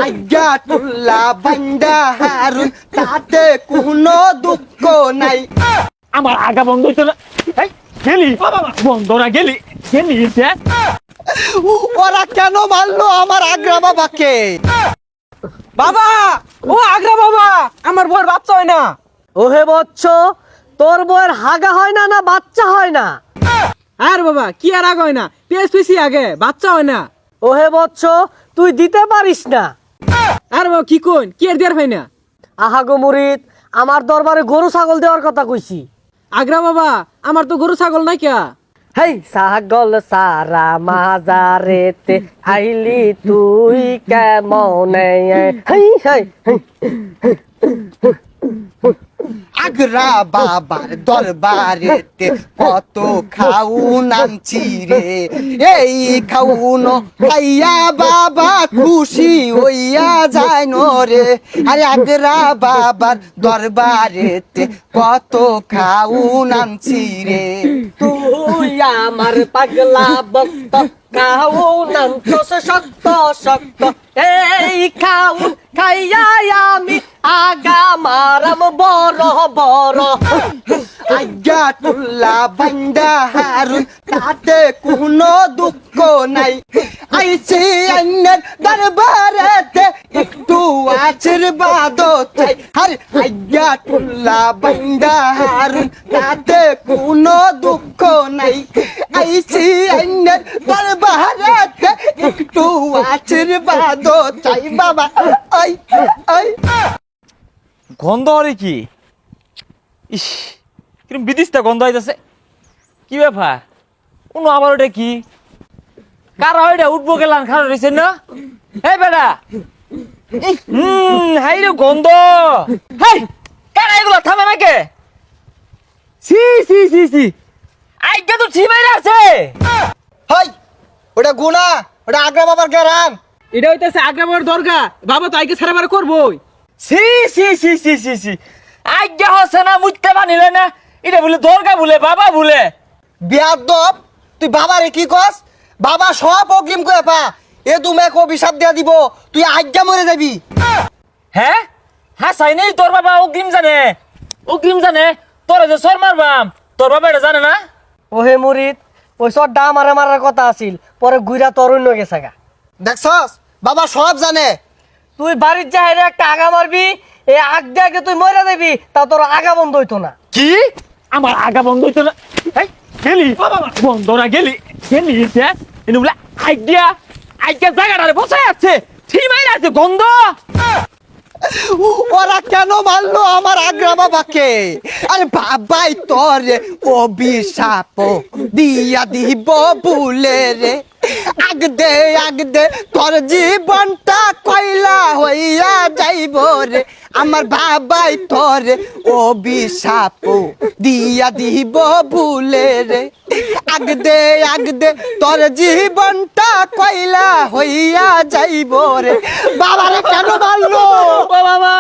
আজ্ঞা তুল্লা বান্দা হারুন তাতে কোনো দুঃখ নাই। আমার আগা বন্ধ হইতো না। এই, গেলি বন্ধ না গেলি গেলি ওরা কেন মারলো আমার আগ্রা বাবাকে? বাবা, ও আগ্রা বাবা, আমার বউয়ের বাচ্চা হয় না। ওহে বচ্চ, তোর বউয়ের হাগা হয় না না বাচ্চা হয় না? আর বাবা কি আর আগে হয় না, পেঁয়াজ পিসি আগে বাচ্চা হয় না। ওহে বচ্চ, তুই দিতে পারিস না। আর বাবা কি কোন, কি আর দেয়ার হয় না? আহা গো মুরিদ, আমার দরবারে গরু ছাগল দেওয়ার কথা কইছি। আগ্রা বাবা, আমার তো গরু ছাগল নাই কে। হেই ছাগল সারা মাজারেতে আইলি তুই কেমনে? হেই হেই হেই। আগ্রা বাবার দরবারেতে কত খাউন আনছি রে, এই খাউন খাইয়া বাবা খুশি হইয়া যায় রে। আরে আগ্রা বাবার দরবারেতে কত খাউন আনছি রে। তুই আমার পাগলা ভক্ত, খাউন আনছস শক্ত শক্ত, এই খাউন খাইয়া আমি আগা মারাম বড় বড়। আজ্ঞা তুল্লা বান্দা হারুন তাতে কোনো দুঃখ নাই। আইছি আইনের দরবারেতে একটু আশীর্বাদ চাই। আরে আজ্ঞা তুল্লা বান্দা হারুন তাতে কোনো দুঃখ নাই। আইছি আইনের দরবারেতে একটু আশীর্বাদ চাই বাবা। আই আই গন্ধ হরে কি? ইস, কিরম বিদিশটা গন্ধ হইতেছে। কি ব্যাপার? কোনো আবার ওটা কি? কারা ওইটা উঠবো গেলাম খারাপ রয়েছে না? এই বেটা, হাই রে গন্ধ। হাই, কারা এগুলো থামে নাকি? সি সি সি সি, আইগা তো ঠিক বাইরে আছে। হাই, ওটা গুনা, ওটা আগ্রা বাবার গ্রাম। এটা হইতেছে আগ্রা বাবার দরগা, বাবা তো আইকে ছাড়াবার করবোই। সি সি সি সি সি সি, আইগা হচ্ছে না মুইতে বানিলে না, এটা বলে দরগা বলে বাবা বলে। বিয়াদব, তুই বাবারে কি কস? বাবা সব অগ্রিম করে পা, এ তোমাকে অভিশাপ দিয়া দিব, তুই আজ্ঞা মরে যাবি। হ্যাঁ হ্যাঁ, চাই নেই তোর বাবা অগ্রিম জানে, অগ্রিম জানে। তোরা যে সর মারবাম, তোর বাবা এটা জানে না? ওহে মুরিদ, ওই সব ডা মারা মারার কথা আছিল, পরে গুইরা তরুণ গেছে গা। দেখছস, বাবা সব জানে। তুই বাড়ির যাইরে একটা আগা মারবি, এই আগ দিয়ে আগে তুই মরে যাবি, তা তোর আগা বন্ধ হইতো না। কি? আমার আগা বন্ধ হইতো না? এই, গেলি বন্ধ না গেলি গেলি এনে বলে আইডিয়া আইডিয়া জায়গাটারে বসায় আছে, ঠিমাই আছে গন্ধ। ওরা কেন মারলো আমার আগ্রা বাবাকে? আরে বাবাই তোরে অভিশাপ দিয়া দিব ভুলে রে। আগ দে তোর জীবনটা কয়লা হইয়া যাইব রে। আমার বাবাই তোরে অভিশাপ দিয়া দিব ভুলে রে। আগ দে তোর জীবনটা কয়লা হইয়া যাইব রে। বাবারে কেন মারলো? ও বাবা